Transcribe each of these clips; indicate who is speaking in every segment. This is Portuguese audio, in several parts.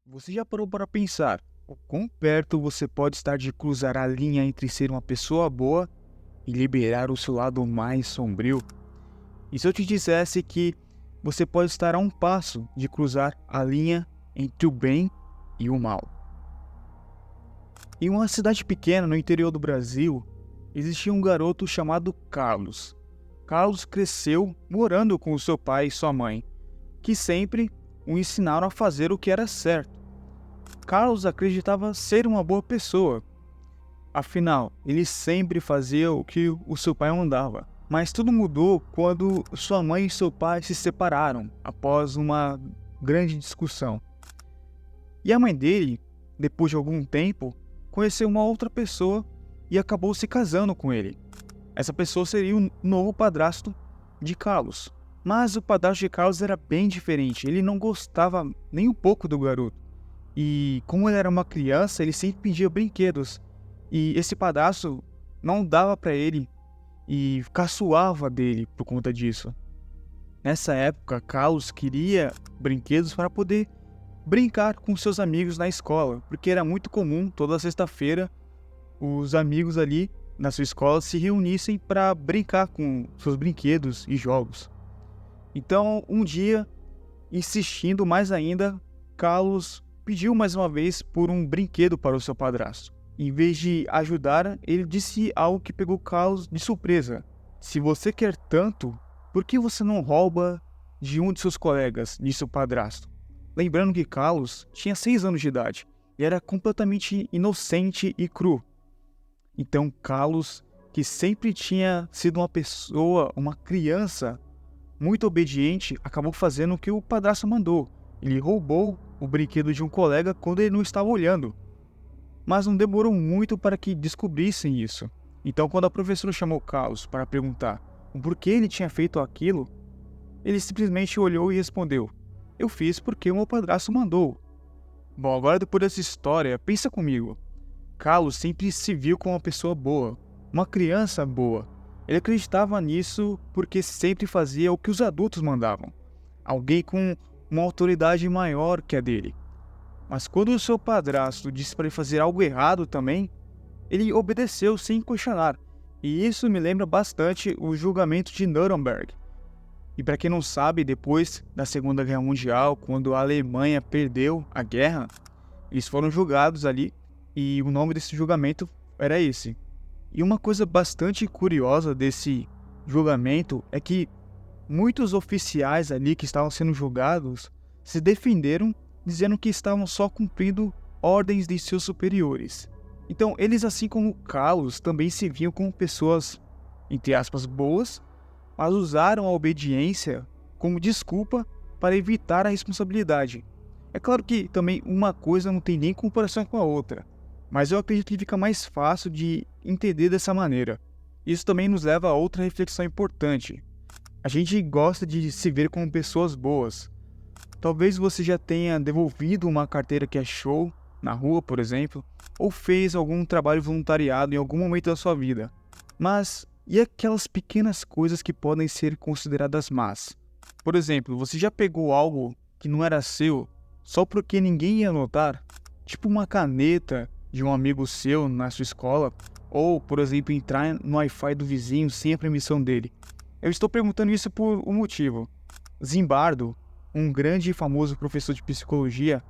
Speaker 1: Você já parou para pensar o quão perto você pode estar de cruzar a linha entre ser uma pessoa boa e liberar o seu lado mais sombrio? E se eu te dissesse que você pode estar a um passo de cruzar a linha entre o bem e o mal? Em uma cidade pequena no interior do Brasil, existia um garoto chamado Carlos. Carlos cresceu morando com o seu pai e sua mãe, que sempre o ensinaram a fazer o que era certo. Carlos acreditava ser uma boa pessoa, afinal, ele sempre fazia o que o seu pai mandava. Mas tudo mudou quando sua mãe e seu pai se separaram após uma grande discussão. E a mãe dele, depois de algum tempo, conheceu uma outra pessoa e acabou se casando com ele. Essa pessoa seria o novo padrasto de Carlos. Mas o padrasto de Carlos era bem diferente, ele não gostava nem um pouco do garoto. E como ele era uma criança, ele sempre pedia brinquedos. E esse padrasto não dava para ele e caçoava dele por conta disso. Nessa época, Carlos queria brinquedos para poder brincar com seus amigos na escola, porque era muito comum toda sexta-feira os amigos ali na sua escola se reunissem para brincar com seus brinquedos e jogos. Então, um dia, insistindo mais ainda, Carlos pediu mais uma vez por um brinquedo para o seu padrasto. Em vez de ajudar, ele disse algo que pegou Carlos de surpresa. Se você quer tanto, por que você não rouba de um de seus colegas? Disse o padrasto. Lembrando que Carlos tinha 6 anos de idade e era completamente inocente e cru. Então Carlos, que sempre tinha sido uma pessoa, uma criança muito obediente, acabou fazendo o que o padrasto mandou. Ele roubou o brinquedo de um colega quando ele não estava olhando. Mas não demorou muito para que descobrissem isso. Então, quando a professora chamou Carlos para perguntar o porquê ele tinha feito aquilo, ele simplesmente olhou e respondeu: "Eu fiz porque o meu padrasto mandou." Bom, agora depois dessa história, pensa comigo. Carlos sempre se viu como uma pessoa boa, uma criança boa. Ele acreditava nisso porque sempre fazia o que os adultos mandavam. Alguém com uma autoridade maior que a dele. Mas quando o seu padrasto disse para ele fazer algo errado também, ele obedeceu sem questionar. E isso me lembra bastante o julgamento de Nuremberg. E para quem não sabe, depois da Segunda Guerra Mundial, quando a Alemanha perdeu a guerra, eles foram julgados ali e o nome desse julgamento era esse. E uma coisa bastante curiosa desse julgamento é que muitos oficiais ali que estavam sendo julgados se defenderam dizendo que estavam só cumprindo ordens de seus superiores. Então, eles, assim como Carlos, também se viam como pessoas, entre aspas, boas, mas usaram a obediência como desculpa para evitar a responsabilidade. É claro que também uma coisa não tem nem comparação com a outra, mas eu acredito que fica mais fácil de entender dessa maneira. Isso também nos leva a outra reflexão importante. A gente gosta de se ver como pessoas boas. Talvez você já tenha devolvido uma carteira que achou na rua, por exemplo, ou fez algum trabalho voluntariado em algum momento da sua vida. Mas e aquelas pequenas coisas que podem ser consideradas más? Por exemplo, você já pegou algo que não era seu só porque ninguém ia notar? Tipo uma caneta de um amigo seu na sua escola, ou, por exemplo, entrar no Wi-Fi do vizinho sem a permissão dele. Eu estou perguntando isso por um motivo. Zimbardo, um grande e famoso professor de psicologia,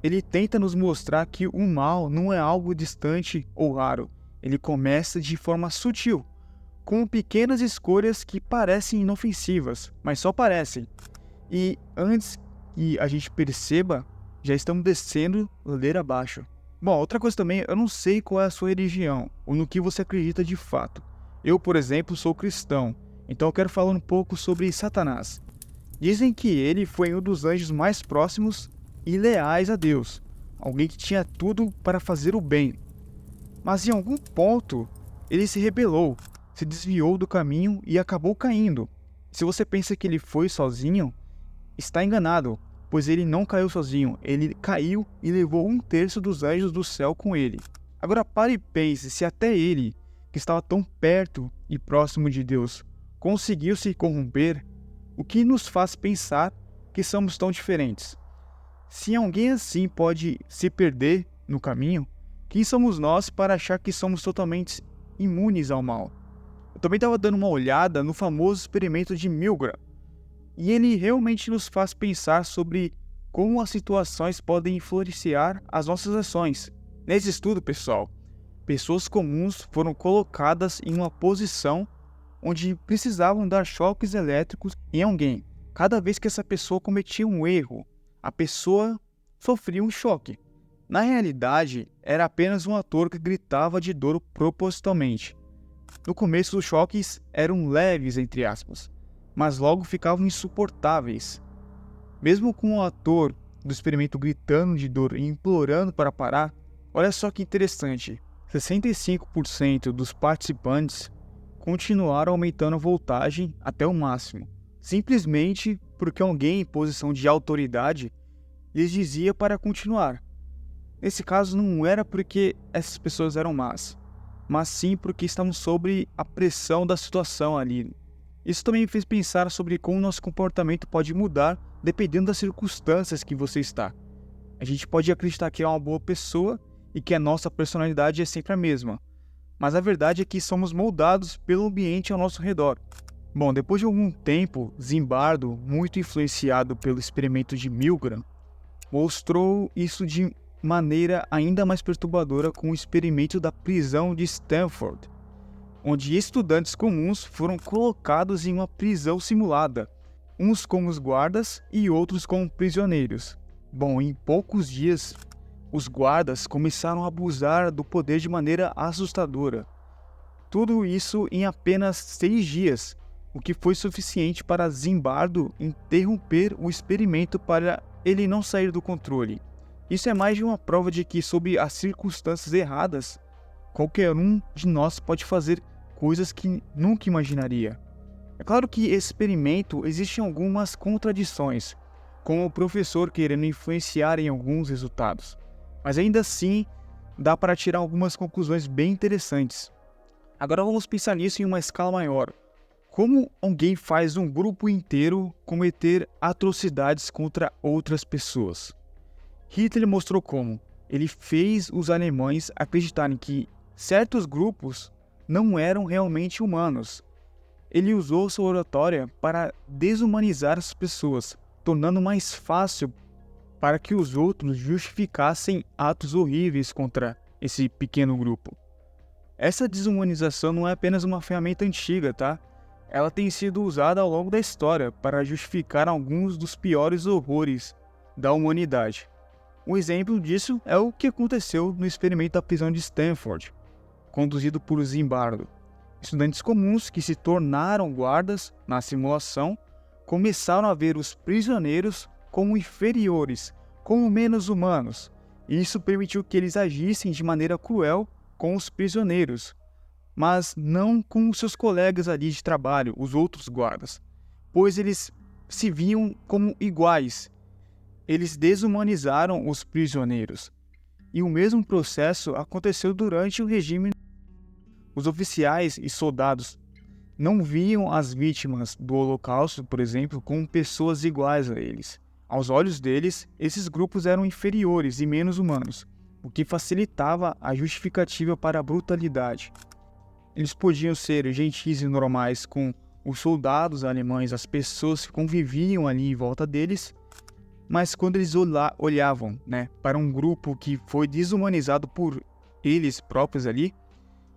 Speaker 1: ele tenta nos mostrar que o mal não é algo distante ou raro. Ele começa de forma sutil, com pequenas escolhas que parecem inofensivas, mas só parecem. E antes que a gente perceba, já estamos descendo ladeira abaixo. Bom, outra coisa também, eu não sei qual é a sua religião, ou no que você acredita de fato. Eu, por exemplo, sou cristão, então eu quero falar um pouco sobre Satanás. Dizem que ele foi um dos anjos mais próximos e leais a Deus, alguém que tinha tudo para fazer o bem. Mas em algum ponto, ele se rebelou, se desviou do caminho e acabou caindo. Se você pensa que ele foi sozinho, está enganado, pois ele não caiu sozinho, ele caiu e levou 1/3 dos anjos do céu com ele. Agora pare e pense se até ele, que estava tão perto e próximo de Deus, conseguiu se corromper, o que nos faz pensar que somos tão diferentes. Se alguém assim pode se perder no caminho, quem somos nós para achar que somos totalmente imunes ao mal? Eu também estava dando uma olhada no famoso experimento de Milgram, e ele realmente nos faz pensar sobre como as situações podem influenciar as nossas ações. Nesse estudo, pessoal, pessoas comuns foram colocadas em uma posição onde precisavam dar choques elétricos em alguém. Cada vez que essa pessoa cometia um erro, a pessoa sofria um choque. Na realidade, era apenas um ator que gritava de dor propositalmente. No começo, os choques eram leves, entre aspas, mas logo ficavam insuportáveis. Mesmo com o ator do experimento gritando de dor e implorando para parar, olha só que interessante, 65% dos participantes continuaram aumentando a voltagem até o máximo, simplesmente porque alguém em posição de autoridade lhes dizia para continuar. Nesse caso não era porque essas pessoas eram más, mas sim porque estavam sob a pressão da situação ali. Isso também me fez pensar sobre como nosso comportamento pode mudar dependendo das circunstâncias que você está. A gente pode acreditar que é uma boa pessoa e que a nossa personalidade é sempre a mesma, mas a verdade é que somos moldados pelo ambiente ao nosso redor. Bom, depois de algum tempo, Zimbardo, muito influenciado pelo experimento de Milgram, mostrou isso de maneira ainda mais perturbadora com o experimento da prisão de Stanford, onde estudantes comuns foram colocados em uma prisão simulada, uns como os guardas e outros como prisioneiros. Bom, em poucos dias, os guardas começaram a abusar do poder de maneira assustadora. Tudo isso em apenas 6 dias, o que foi suficiente para Zimbardo interromper o experimento para ele não sair do controle. Isso é mais de uma prova de que, sob as circunstâncias erradas, qualquer um de nós pode fazer coisas que nunca imaginaria. É claro que esse experimento existem algumas contradições, como o professor querendo influenciar em alguns resultados, mas ainda assim dá para tirar algumas conclusões bem interessantes. Agora vamos pensar nisso em uma escala maior. Como alguém faz um grupo inteiro cometer atrocidades contra outras pessoas? Hitler mostrou como. Ele fez os alemães acreditarem que certos grupos não eram realmente humanos. Ele usou sua oratória para desumanizar as pessoas, tornando mais fácil para que os outros justificassem atos horríveis contra esse pequeno grupo. Essa desumanização não é apenas uma ferramenta antiga, tá? Ela tem sido usada ao longo da história para justificar alguns dos piores horrores da humanidade. Um exemplo disso é o que aconteceu no experimento da prisão de Stanford, conduzido por Zimbardo. Estudantes comuns que se tornaram guardas na simulação começaram a ver os prisioneiros como inferiores, como menos humanos, e isso permitiu que eles agissem de maneira cruel com os prisioneiros, mas não com os seus colegas ali de trabalho, os outros guardas, pois eles se viam como iguais. Eles desumanizaram os prisioneiros. E o mesmo processo aconteceu durante o regime. Os oficiais e soldados não viam as vítimas do Holocausto, por exemplo, como pessoas iguais a eles. Aos olhos deles, esses grupos eram inferiores e menos humanos, o que facilitava a justificativa para a brutalidade. Eles podiam ser gentis e normais com os soldados alemães, as pessoas que conviviam ali em volta deles, mas quando eles olhavam, para um grupo que foi desumanizado por eles próprios ali,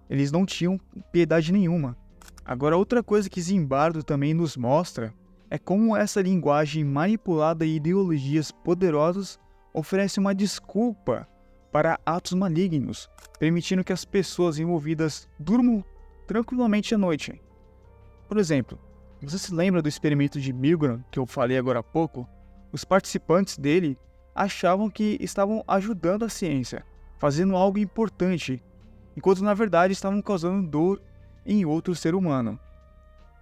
Speaker 1: eles não tinham piedade nenhuma. Agora, outra coisa que Zimbardo também nos mostra é como essa linguagem manipulada e ideologias poderosas oferece uma desculpa para atos malignos, permitindo que as pessoas envolvidas durmam tranquilamente à noite. Por exemplo, você se lembra do experimento de Milgram que eu falei agora há pouco? Os participantes dele achavam que estavam ajudando a ciência, fazendo algo importante, enquanto na verdade estavam causando dor em outro ser humano.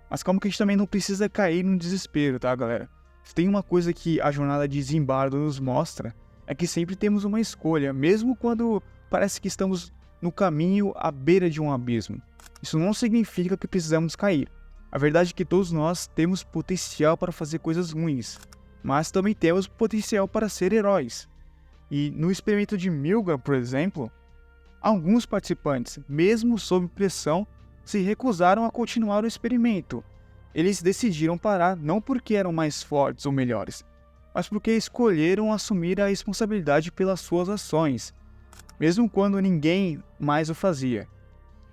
Speaker 1: Mas calma que a gente também não precisa cair no desespero, tá, galera? Se tem uma coisa que a jornada de Zimbardo nos mostra, é que sempre temos uma escolha, mesmo quando parece que estamos no caminho à beira de um abismo. Isso não significa que precisamos cair. A verdade é que todos nós temos potencial para fazer coisas ruins. mas também temos potencial para ser heróis. E no experimento de Milgram, por exemplo, alguns participantes, mesmo sob pressão, se recusaram a continuar o experimento. Eles decidiram parar não porque eram mais fortes ou melhores, mas porque escolheram assumir a responsabilidade pelas suas ações, mesmo quando ninguém mais o fazia.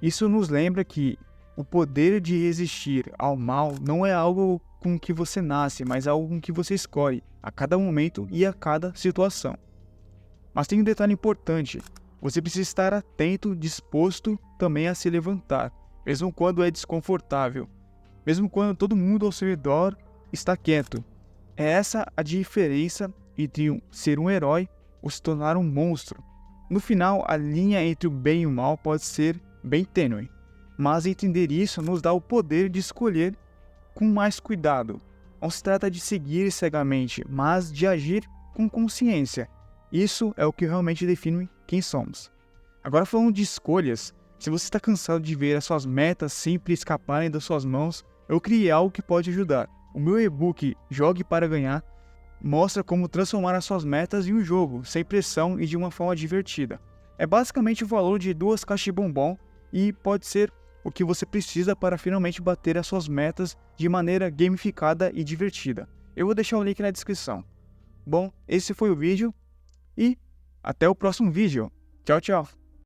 Speaker 1: Isso nos lembra que o poder de resistir ao mal não é algo com que você nasce, mas algo com que você escolhe a cada momento e a cada situação. Mas tem um detalhe importante: você precisa estar atento, disposto também a se levantar, mesmo quando é desconfortável, mesmo quando todo mundo ao seu redor está quieto. É essa a diferença entre ser um herói ou se tornar um monstro. No final, a linha entre o bem e o mal pode ser bem tênue, mas entender isso nos dá o poder de escolher com mais cuidado. Não se trata de seguir cegamente, mas de agir com consciência. Isso é o que realmente define quem somos. Agora, falando de escolhas, se você está cansado de ver as suas metas sempre escaparem das suas mãos, eu criei algo que pode ajudar. O meu e-book Jogue para Ganhar mostra como transformar as suas metas em um jogo, sem pressão e de uma forma divertida. É basicamente o valor de 2 caixas de bombom e pode ser o que você precisa para finalmente bater as suas metas de maneira gamificada e divertida. Eu vou deixar o link na descrição. Bom, esse foi o vídeo e até o próximo vídeo. Tchau, tchau!